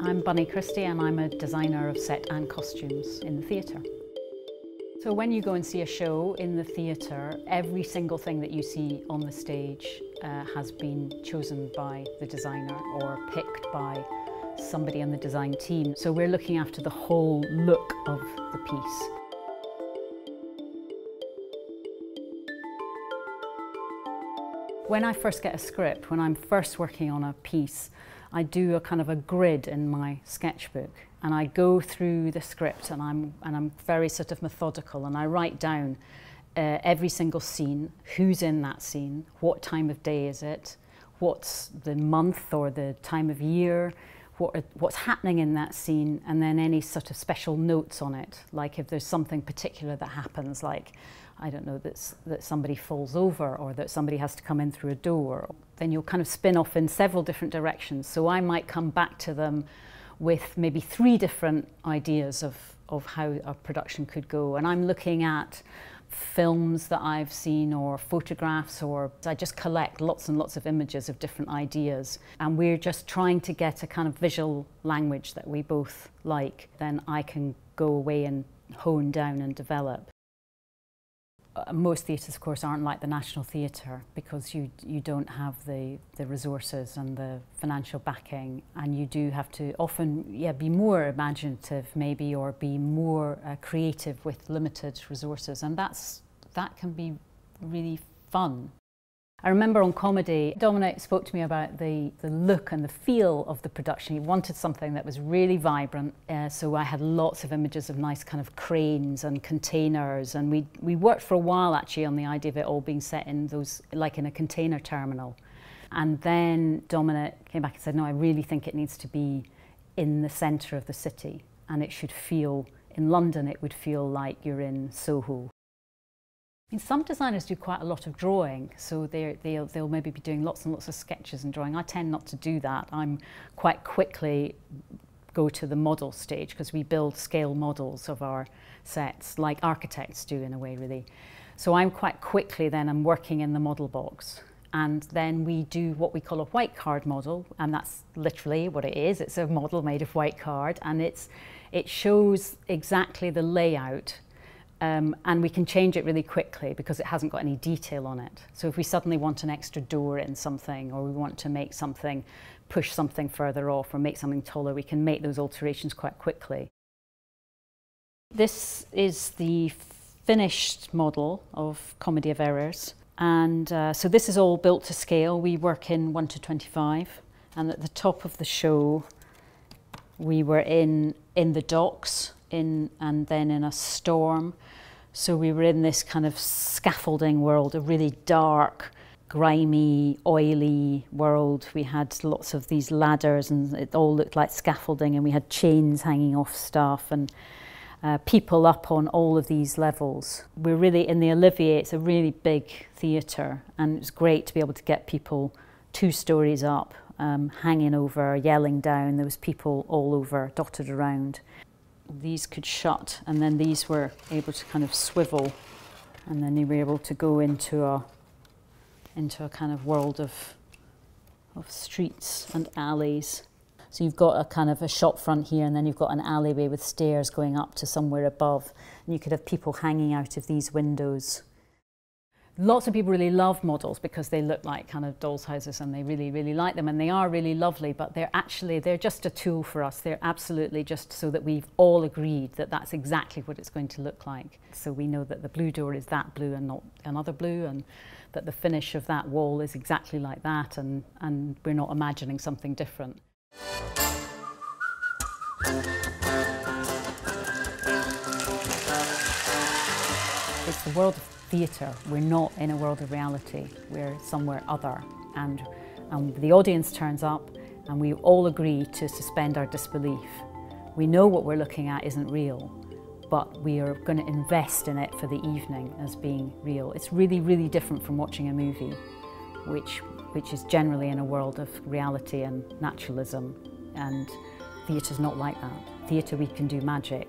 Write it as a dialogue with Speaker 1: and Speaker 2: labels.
Speaker 1: I'm Bunny Christie and I'm a designer of set and costumes in the theatre. So when you go and see a show in the theatre, every single thing that you see on the stage has been chosen by the designer or picked by somebody on the design team. So we're looking after the whole look of the piece. When I first get a script, when I'm first working on a piece, I do a kind of a grid in my sketchbook and I go through the script and I'm very sort of methodical, and I write down every single scene, who's in that scene, what time of day is it, what's the month or the time of year, what's happening in that scene, and then any sort of special notes on it, like if there's something particular that happens, like I don't know, that somebody falls over or that somebody has to come in through a door, then you'll kind of spin off in several different directions. So I might come back to them with maybe 3 different ideas of how a production could go. And I'm looking at films that I've seen or photographs, or I just collect lots and lots of images of different ideas. And we're just trying to get a kind of visual language that we both like. Then I can go away and hone down and develop. Most theatres, of course, aren't like the National Theatre because you don't have the resources and the financial backing, and you do have to often be more imaginative maybe, or be more creative with limited resources, and that can be really fun. I remember on comedy, Dominic spoke to me about the look and the feel of the production. He wanted something that was really vibrant, so I had lots of images of nice kind of cranes and containers, and we worked for a while actually on the idea of it all being set in those, like in a container terminal. And then Dominic came back and said, no, I really think it needs to be in the centre of the city, and it should feel, in London it would feel like you're in Soho. I mean, some designers do quite a lot of drawing, so they'll maybe be doing lots and lots of sketches and drawing. I tend not to do that. I'm quite quickly go to the model stage because we build scale models of our sets, like architects do in a way, really. So I'm quite quickly then I'm working in the model box, and then we do what we call a white card model, and that's literally what it is. It's a model made of white card, and it shows exactly the layout. And we can change it really quickly because it hasn't got any detail on it. So if we suddenly want an extra door in something, or we want to make something, push something further off or make something taller, we can make those alterations quite quickly. This is the finished model of Comedy of Errors. And so this is all built to scale. We work in 1:25. And at the top of the show, we were in the docks, and then in a storm. So we were in this kind of scaffolding world, a really dark, grimy, oily world. We had lots of these ladders and it all looked like scaffolding, and we had chains hanging off stuff and people up on all of these levels. We're really in the Olivier. It's a really big theatre, and it's great to be able to get people 2 stories up, hanging over, yelling down. There was people all over, dotted around. These could shut, and then these were able to kind of swivel, and then you were able to go into a kind of world of streets and alleys. So you've got a kind of a shop front here, and then you've got an alleyway with stairs going up to somewhere above, and you could have people hanging out of these windows. Lots of people really love models because they look like kind of dolls' houses, and they really, really like them, and they are really lovely, but they're just a tool for us. They're absolutely just so that we've all agreed that that's exactly what it's going to look like. So we know that the blue door is that blue and not another blue, and that the finish of that wall is exactly like that, and we're not imagining something different. It's the world of theatre. We're not in a world of reality. We're somewhere other, and the audience turns up and we all agree to suspend our disbelief. We know what we're looking at isn't real, but we are going to invest in it for the evening as being real. It's really, really different from watching a movie, which is generally in a world of reality and naturalism, and theatre's not like that. Theatre, we can do magic.